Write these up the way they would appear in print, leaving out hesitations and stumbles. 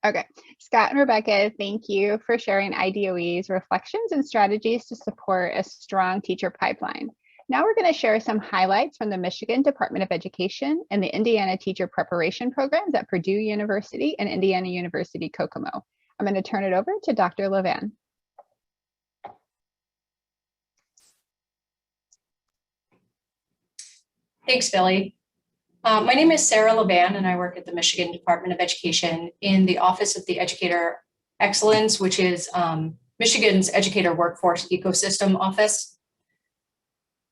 Okay, Scott and Rebecca, thank you for sharing IDOE's reflections and strategies to support a strong teacher pipeline. Now we're going to share some highlights from the Michigan Department of Education and the Indiana Teacher Preparation Programs at Purdue University and Indiana University Kokomo. I'm going to turn it over to Dr. Levan. Thanks, Billy. My name is Sarah Levan, and I work at the Michigan Department of Education in the Office of the Educator Excellence, which is Michigan's Educator Workforce Ecosystem Office.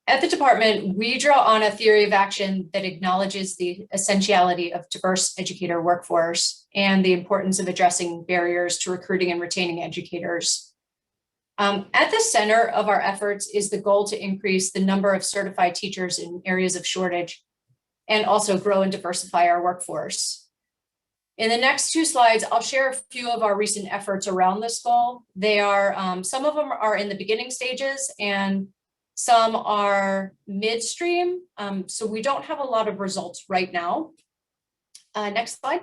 At the department, we draw on a theory of action that acknowledges the essentiality of diverse educator workforce and the importance of addressing barriers to recruiting and retaining educators. At the center of our efforts is the goal to increase the number of certified teachers in areas of shortage and also grow and diversify our workforce. In the next two slides, I'll share a few of our recent efforts around this goal. They are, some of them are in the beginning stages and some are midstream. So we don't have a lot of results right now. Next slide.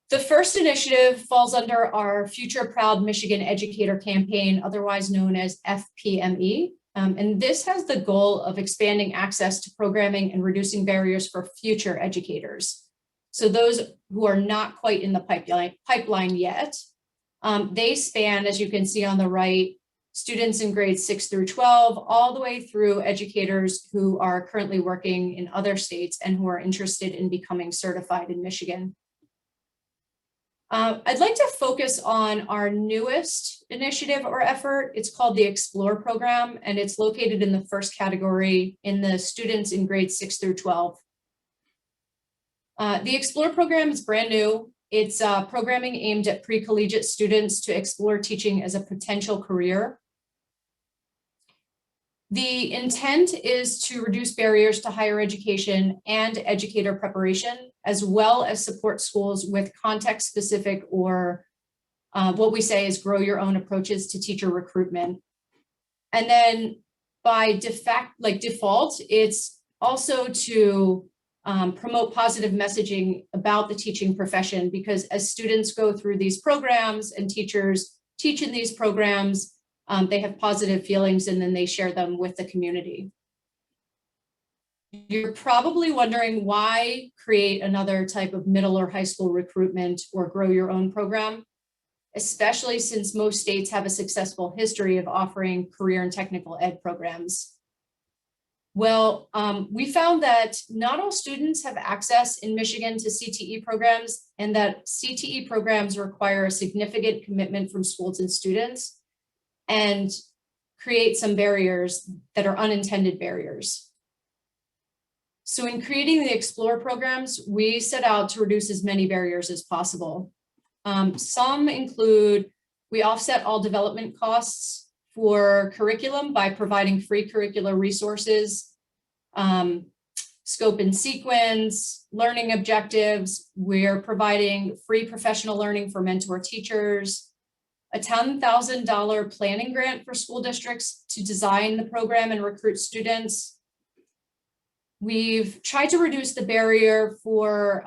The first initiative falls under our Future Proud Michigan Educator campaign, otherwise known as FPME. And this has the goal of expanding access to programming and reducing barriers for future educators. So those who are not quite in the pipeline yet, they span, as you can see on the right, students in grades 6 through 12, all the way through educators who are currently working in other states and who are interested in becoming certified in Michigan. I'd like to focus on our newest initiative or effort. It's called the Explore program, and it's located in the first category in the students in grades 6 through 12. The Explore program is brand new. It's programming aimed at pre-collegiate students to explore teaching as a potential career. The intent is to reduce barriers to higher education and educator preparation, as well as support schools with context-specific or what we say is grow your own approaches to teacher recruitment. And then by default, it's also to promote positive messaging about the teaching profession, because as students go through these programs and teachers teach in these programs, they have positive feelings and then they share them with the community. You're probably wondering why create another type of middle or high school recruitment or grow your own program, especially since most states have a successful history of offering career and technical ed programs. Well, we found that not all students have access in Michigan to CTE programs, and that CTE programs require a significant commitment from schools and students and create some barriers that are unintended barriers. So in creating the Explore programs, we set out to reduce as many barriers as possible. Some include, we offset all development costs for curriculum by providing free curricular resources, scope and sequence, learning objectives. We're providing free professional learning for mentor teachers, a $10,000 planning grant for school districts to design the program and recruit students. We've tried to reduce the barrier for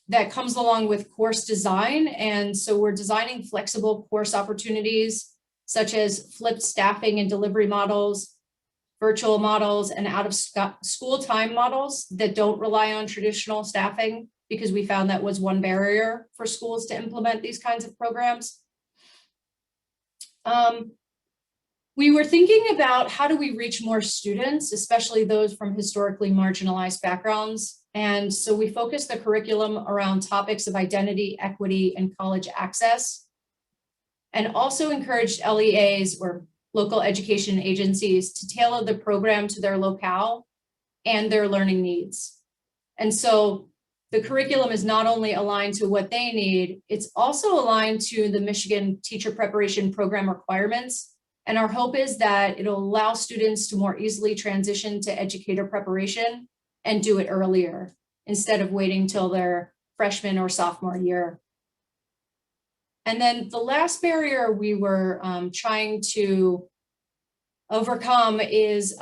that comes along with course design. And so we're designing flexible course opportunities, such as flipped staffing and delivery models, virtual models, and out of school time models that don't rely on traditional staffing, because we found that was one barrier for schools to implement these kinds of programs. We were thinking about how do we reach more students, especially those from historically marginalized backgrounds. And so we focused the curriculum around topics of identity, equity, and college access, and also encouraged LEAs, or local education agencies, to tailor the program to their locale and their learning needs. And so the curriculum is not only aligned to what they need, it's also aligned to the Michigan Teacher Preparation Program requirements. And our hope is that it'll allow students to more easily transition to educator preparation and do it earlier, instead of waiting till their freshman or sophomore year. And then the last barrier we were trying to overcome is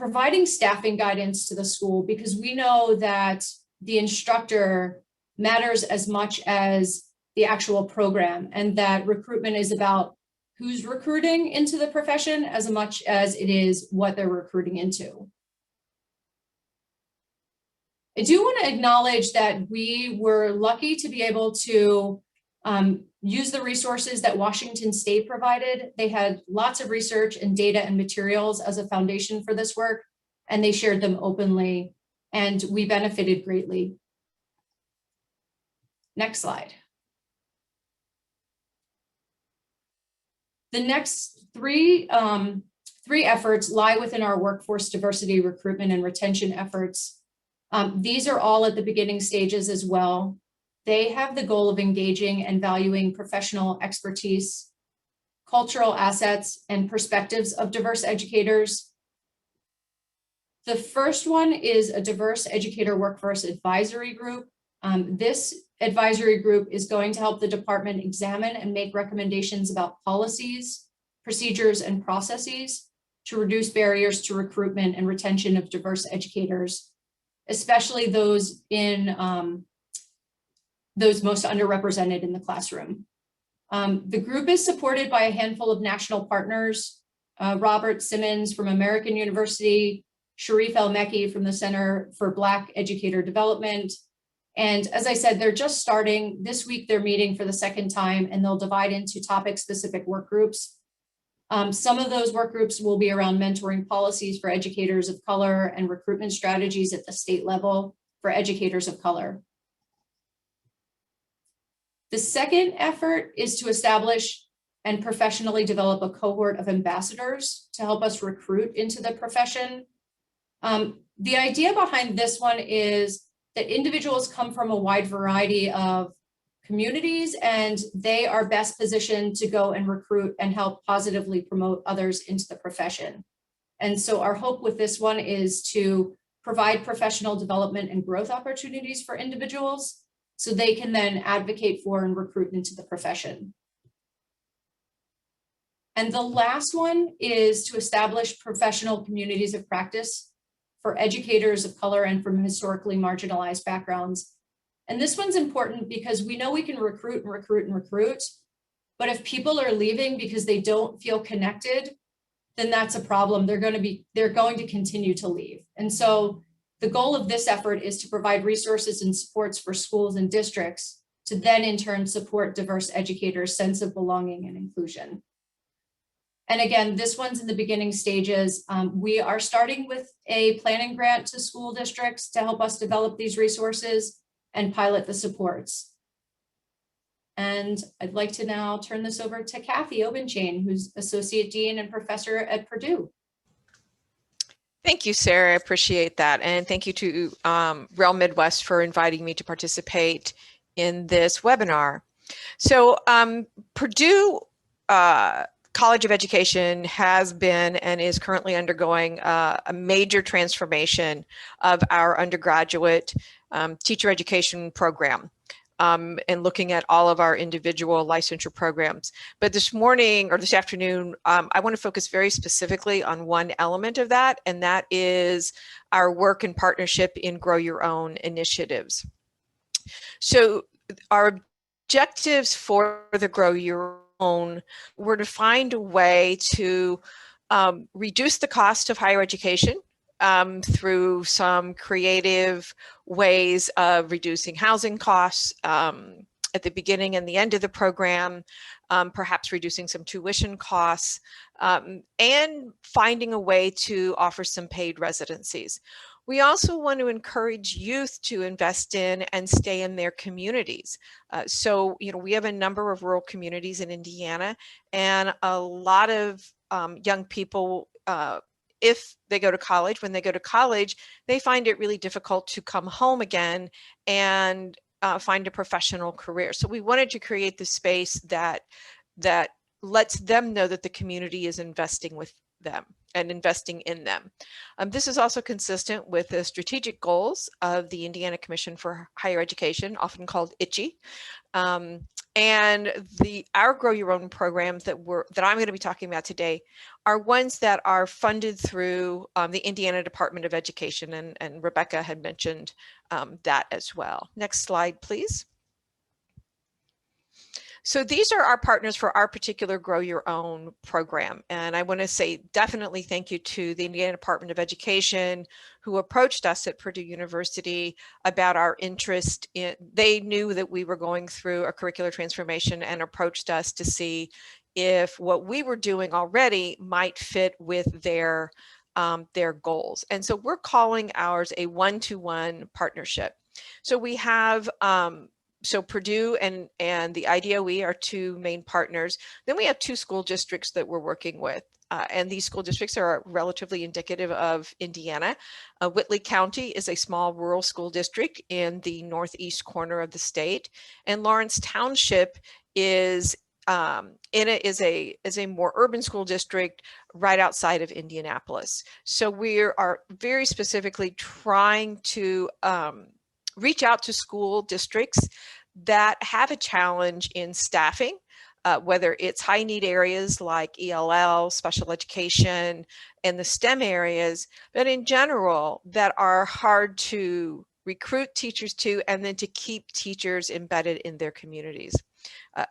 providing staffing guidance to the school, because we know that the instructor matters as much as the actual program, and that recruitment is about who's recruiting into the profession as much as it is what they're recruiting into. I do want to acknowledge that we were lucky to be able to use the resources that Washington State provided. They had lots of research and data and materials as a foundation for this work, and they shared them openly, and we benefited greatly. Next slide. The next three efforts lie within our workforce diversity, recruitment, and retention efforts. These are all at the beginning stages as well. They have the goal of engaging and valuing professional expertise, cultural assets, and perspectives of diverse educators. The first one is a diverse educator workforce advisory group. This advisory group is going to help the department examine and make recommendations about policies, procedures, and processes to reduce barriers to recruitment and retention of diverse educators, especially those in those most underrepresented in the classroom. The group is supported by a handful of national partners, Robert Simmons from American University, Sharif El-Mekki from the Center for Black Educator Development. And as I said, they're just starting. This week, they're meeting for the second time, and they'll divide into topic-specific work groups. Some of those work groups will be around mentoring policies for educators of color and recruitment strategies at the state level for educators of color. The second effort is to establish and professionally develop a cohort of ambassadors to help us recruit into the profession. The idea behind this one is that individuals come from a wide variety of communities, and they are best positioned to go and recruit and help positively promote others into the profession. And so our hope with this one is to provide professional development and growth opportunities for individuals so they can then advocate for and recruit into the profession. And the last one is to establish professional communities of practice for educators of color and from historically marginalized backgrounds. And this one's important because we know we can recruit and recruit and recruit, but if people are leaving because they don't feel connected, then that's a problem. They're going to continue to leave. And so the goal of this effort is to provide resources and supports for schools and districts to then in turn support diverse educators' sense of belonging and inclusion. And again, this one's in the beginning stages. We are starting with a planning grant to school districts to help us develop these resources and pilot the supports. And I'd like to now turn this over to Kathy Obenchain, who's Associate Dean and Professor at Purdue. Thank you, Sarah. I appreciate that. And thank you to REL Midwest for inviting me to participate in this webinar. So Purdue College of Education has been and is currently undergoing a major transformation of our undergraduate teacher education program and looking at all of our individual licensure programs. But this morning or this afternoon, I want to focus very specifically on one element of that, and that is our work and partnership in Grow Your Own initiatives. So our objectives for the Grow Your Own were to find a way to reduce the cost of higher education through some creative ways of reducing housing costs at the beginning and the end of the program, perhaps reducing some tuition costs, and finding a way to offer some paid residencies. We also want to encourage youth to invest in and stay in their communities. So, we have a number of rural communities in Indiana, and a lot of young people, if they go to college, when they go to college, they find it really difficult to come home again and find a professional career. So we wanted to create the space that lets them know that the community is investing with them and investing in them. This is also consistent with the strategic goals of the Indiana Commission for Higher Education, often called ICHE. And our Grow Your Own programs that I'm going to be talking about today are ones that are funded through the Indiana Department of Education, and Rebecca had mentioned that as well. Next slide, please. So these are our partners for our particular Grow Your Own program. And I want to say definitely thank you to the Indiana Department of Education, who approached us at Purdue University about our interest in, they knew that we were going through a curricular transformation and approached us to see if what we were doing already might fit with their goals. And so we're calling ours a one-to-one partnership. So we have so Purdue and the IDOE are two main partners. Then we have two school districts that we're working with. And these school districts are relatively indicative of Indiana. Whitley County is a small rural school district in the northeast corner of the state. And Lawrence Township is is a more urban school district right outside of Indianapolis. So we are very specifically trying to reach out to school districts that have a challenge in staffing, whether it's high need areas like ELL, special education, and the STEM areas, but in general that are hard to recruit teachers to and then to keep teachers embedded in their communities.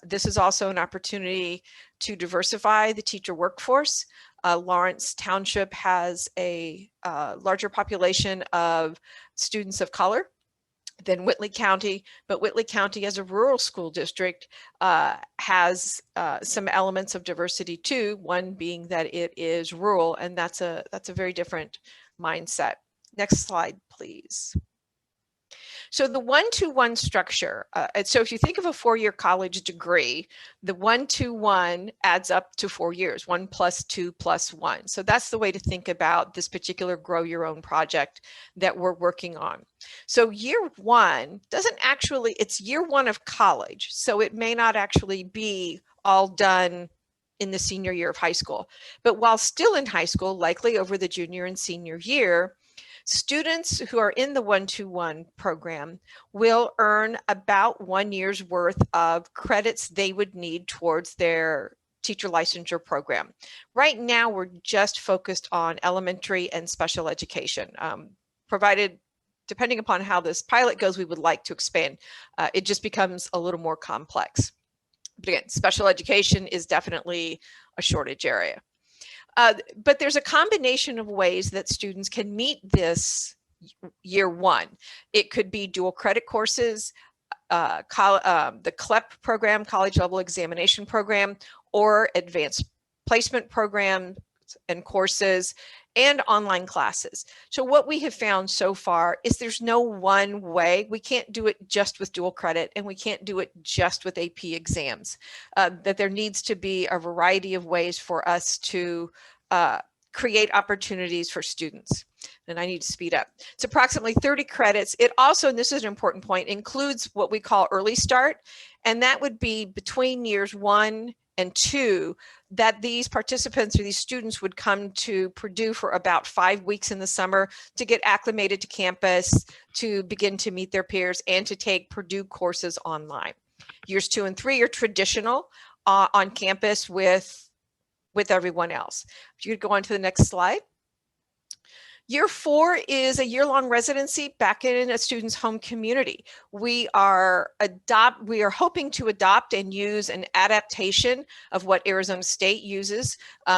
This is also an opportunity to diversify the teacher workforce. Lawrence Township has a larger population of students of color than Whitley County, but Whitley County as a rural school district has some elements of diversity too, one being that it is rural, and that's a very different mindset. Next slide, please. So the one-to-one structure, so if you think of a four-year college degree, the one-to-one adds up to 4 years, 1 + 2 + 1. So that's the way to think about this particular Grow Your Own project that we're working on. So year one doesn't actually, it's year one of college. So it may not actually be all done in the senior year of high school. But while still in high school, likely over the junior and senior year, students who are in the one-to-one program will earn about 1 year's worth of credits they would need towards their teacher licensure program. Right now, we're just focused on elementary and special education. Provided, depending upon how this pilot goes, we would like to expand. It just becomes a little more complex. But again, special education is definitely a shortage area. But there's a combination of ways that students can meet this year one. It could be dual credit courses, the CLEP program, college level examination program, or advanced placement program and courses, and online classes. So what we have found so far is there's no one way. We can't do it just with dual credit, and we can't do it just with AP exams, that there needs to be a variety of ways for us to create opportunities for students. And I need to speed up. It's approximately 30 credits. It also, and this is an important point, includes what we call early start, and that would be between years 1 and 2, that these participants or these students would come to Purdue for about 5 weeks in the summer to get acclimated to campus, to begin to meet their peers, and to take Purdue courses online. Years 2 and 3 are traditional on campus with everyone else. If you could go on to the next slide. Year 4 is a year-long residency back in a student's home community. We are hoping to adopt and use an adaptation of what Arizona State uses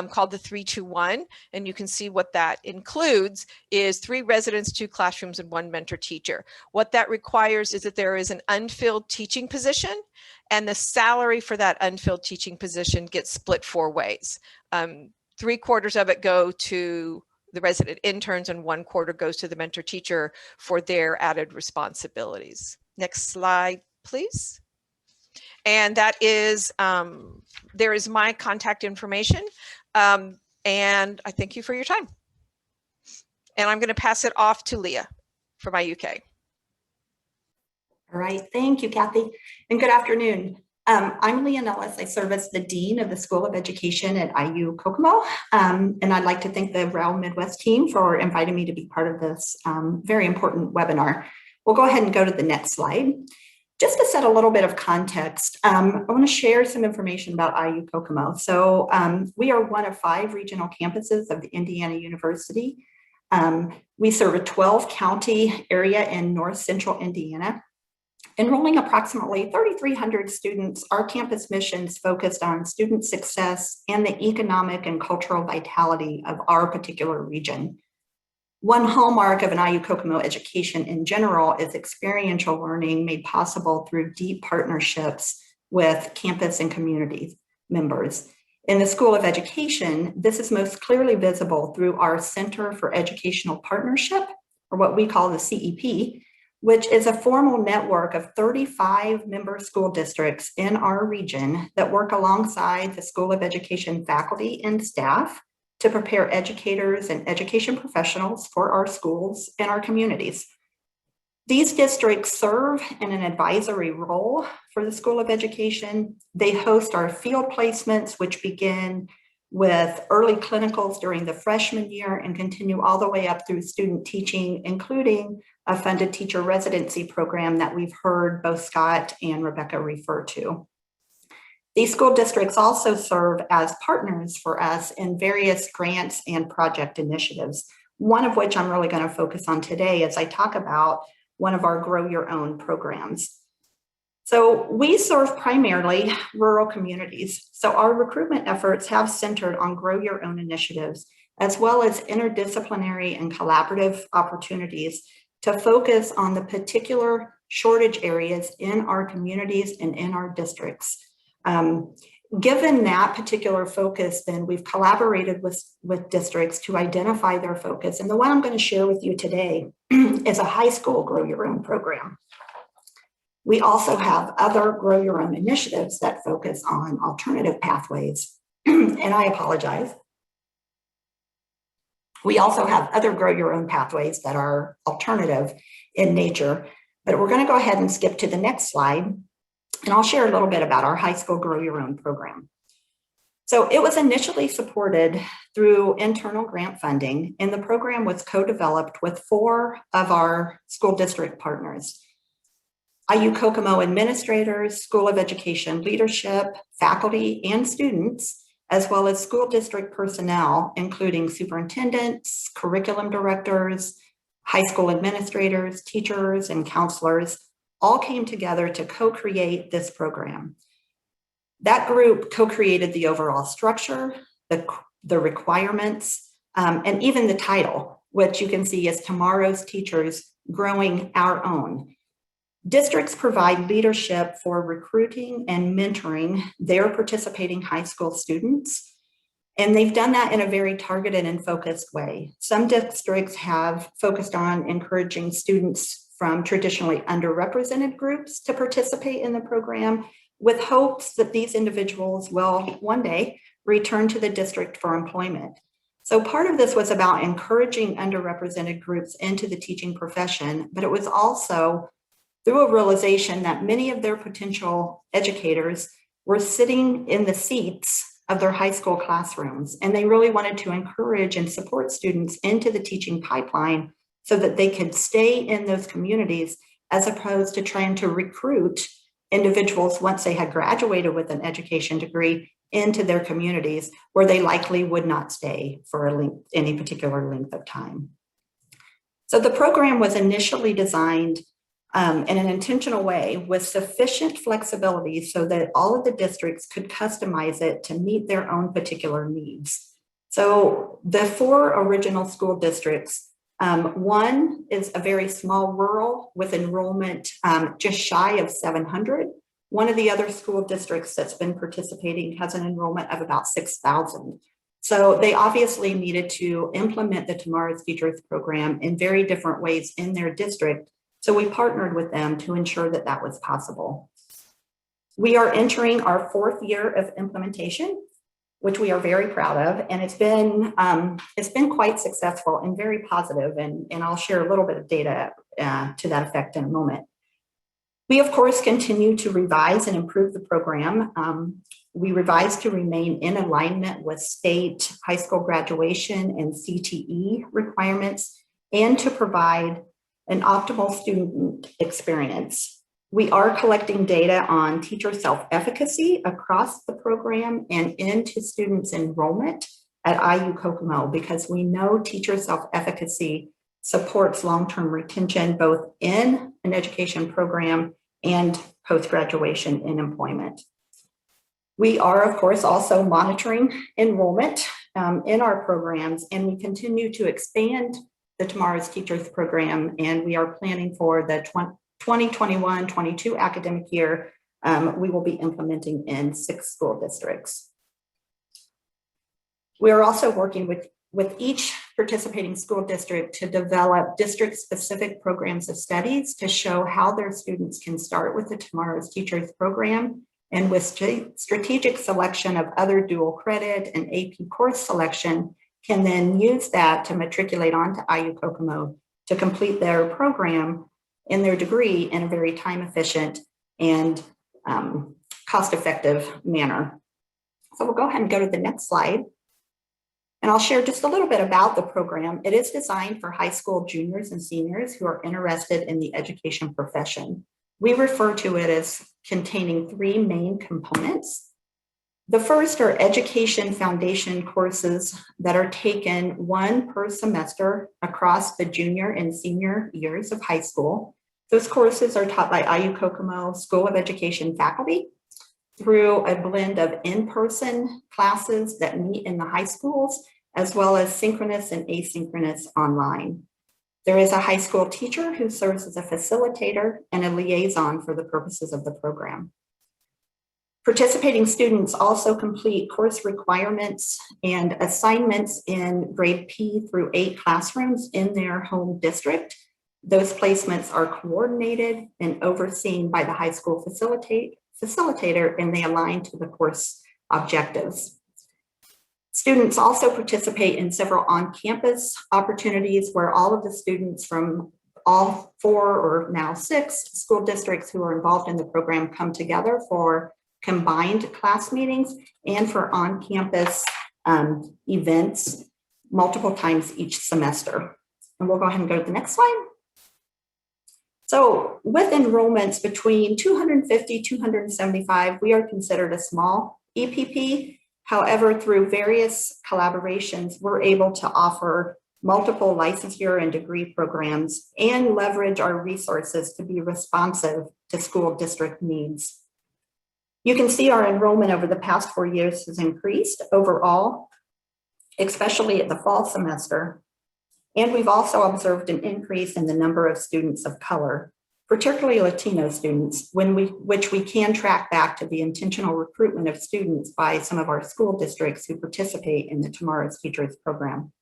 called the 3-2-1. And you can see what that includes is 3 residents, 2 classrooms, and 1 mentor teacher. What that requires is that there is an unfilled teaching position, and the salary for that unfilled teaching position gets split 4 ways. 3/4 of it go to the resident interns, and 1/4 goes to the mentor teacher for their added responsibilities. Next slide, please. And that is, there is my contact information. And I thank you for your time. And I'm going to pass it off to Leah for my UK. All right, thank you, Kathy, and good afternoon. I'm Leah Nellis. I serve as the Dean of the School of Education at IU Kokomo, and I'd like to thank the REL Midwest team for inviting me to be part of this very important webinar. We'll go ahead and go to the next slide. Just to set a little bit of context, I want to share some information about IU Kokomo. So we are one of 5 regional campuses of the Indiana University. We serve a 12-county area in north central Indiana. Enrolling approximately 3,300 students, our campus mission is focused on student success and the economic and cultural vitality of our particular region. One hallmark of an IU Kokomo education in general is experiential learning made possible through deep partnerships with campus and community members. In the School of Education, this is most clearly visible through our Center for Educational Partnership, or what we call the CEP, which is a formal network of 35 member school districts in our region that work alongside the School of Education faculty and staff to prepare educators and education professionals for our schools and our communities. These districts serve in an advisory role for the School of Education. They host our field placements, which begin with early clinicals during the freshman year and continue all the way up through student teaching, including a funded teacher residency program that we've heard both Scott and Rebecca refer to. These school districts also serve as partners for us in various grants and project initiatives, one of which I'm really going to focus on today as I talk about one of our Grow Your Own programs. So we serve primarily rural communities. So our recruitment efforts have centered on Grow Your Own initiatives, as well as interdisciplinary and collaborative opportunities to focus on the particular shortage areas in our communities and in our districts. Given that particular focus, then we've collaborated with districts to identify their focus. And the one I'm going to share with you today is a high school Grow Your Own program. We also have other Grow Your Own initiatives that focus on alternative pathways. And I apologize. We also have other Grow Your Own pathways that are alternative in nature, but we're going to go ahead and skip to the next slide. And I'll share a little bit about our high school Grow Your Own program. So it was initially supported through internal grant funding, and the program was co-developed with 4 of our school district partners: IU Kokomo administrators, School of Education leadership, faculty, and students, as well as school district personnel, including superintendents, curriculum directors, high school administrators, teachers, and counselors, all came together to co-create this program. That group co-created the overall structure, the requirements, and even the title, which you can see as Tomorrow's Teachers Growing Our Own. Districts provide leadership for recruiting and mentoring their participating high school students, and they've done that in a very targeted and focused way. Some districts have focused on encouraging students from traditionally underrepresented groups to participate in the program, with hopes that these individuals will one day return to the district for employment. So part of this was about encouraging underrepresented groups into the teaching profession, but it was also through a realization that many of their potential educators were sitting in the seats of their high school classrooms, and they really wanted to encourage and support students into the teaching pipeline so that they could stay in those communities, as opposed to trying to recruit individuals once they had graduated with an education degree into their communities, where they likely would not stay for any particular length of time. So the program was initially designed in an intentional way with sufficient flexibility so that all of the districts could customize it to meet their own particular needs. So the 4 original school districts, one is a very small rural with enrollment just shy of 700. One of the other school districts that's been participating has an enrollment of about 6,000. So they obviously needed to implement the Tomorrow's Teachers program in very different ways in their district. So we partnered with them to ensure that that was possible. We are entering our 4th year of implementation, which we are very proud of, and it's been quite successful and very positive, and I'll share a little bit of data to that effect in a moment. We, of course, continue to revise and improve the program. We revise to remain in alignment with state high school graduation and CTE requirements, and to provide an optimal student experience. We are collecting data on teacher self-efficacy across the program and into students' enrollment at IU Kokomo, because we know teacher self-efficacy supports long-term retention both in an education program and post-graduation in employment. We are, of course, also monitoring enrollment in our programs, and we continue to expand the Tomorrow's Teachers program, and we are planning for the 2021-22 academic year. We will be implementing in 6 school districts. We are also working with each participating school district to develop district-specific programs of studies to show how their students can start with the Tomorrow's Teachers program, and with strategic selection of other dual credit and AP course selection, can then use that to matriculate onto IU Kokomo to complete their program in their degree in a very time-efficient and cost-effective manner. So we'll go ahead and go to the next slide. And I'll share just a little bit about the program. It is designed for high school juniors and seniors who are interested in the education profession. We refer to it as containing 3 main components. The first are education foundation courses that are taken 1 per semester across the junior and senior years of high school. Those courses are taught by IU Kokomo School of Education faculty through a blend of in-person classes that meet in the high schools, as well as synchronous and asynchronous online. There is a high school teacher who serves as a facilitator and a liaison for the purposes of the program. Participating students also complete course requirements and assignments in grade P through 8 classrooms in their home district. Those placements are coordinated and overseen by the high school facilitator, and they align to the course objectives. Students also participate in several on-campus opportunities where all of the students from all 4 or now 6 school districts who are involved in the program come together for combined class meetings and for on-campus events multiple times each semester. And we'll go ahead and go to the next slide. So with enrollments between 250, 275, we are considered a small EPP. However, through various collaborations, we're able to offer multiple licensure and degree programs and leverage our resources to be responsive to school district needs. You can see our enrollment over the past 4 years has increased overall, especially at the fall semester. And we've also observed an increase in the number of students of color, particularly Latino students, which we can track back to the intentional recruitment of students by some of our school districts who participate in the Tomorrow's Teachers program.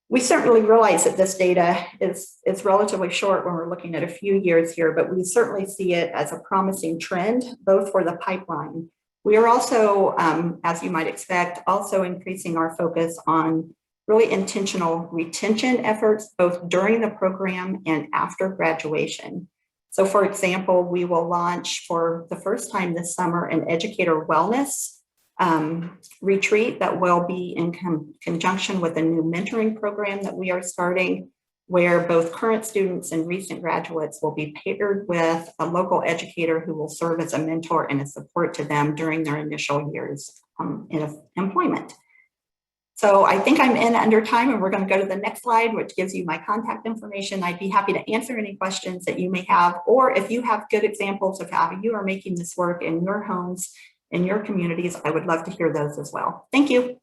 We certainly realize that this data is relatively short when we're looking at a few years here, but we certainly see it as a promising trend, both for the pipeline. We are also, as you might expect, also increasing our focus on really intentional retention efforts, both during the program and after graduation. So for example, we will launch for the first time this summer an educator wellness retreat that will be in conjunction with a new mentoring program that we are starting, where both current students and recent graduates will be paired with a local educator who will serve as a mentor and a support to them during their initial years in employment. So I think I'm in under time, and we're going to go to the next slide, which gives you my contact information. I'd be happy to answer any questions that you may have, or if you have good examples of how you are making this work in your homes, in your communities, I would love to hear those as well. Thank you.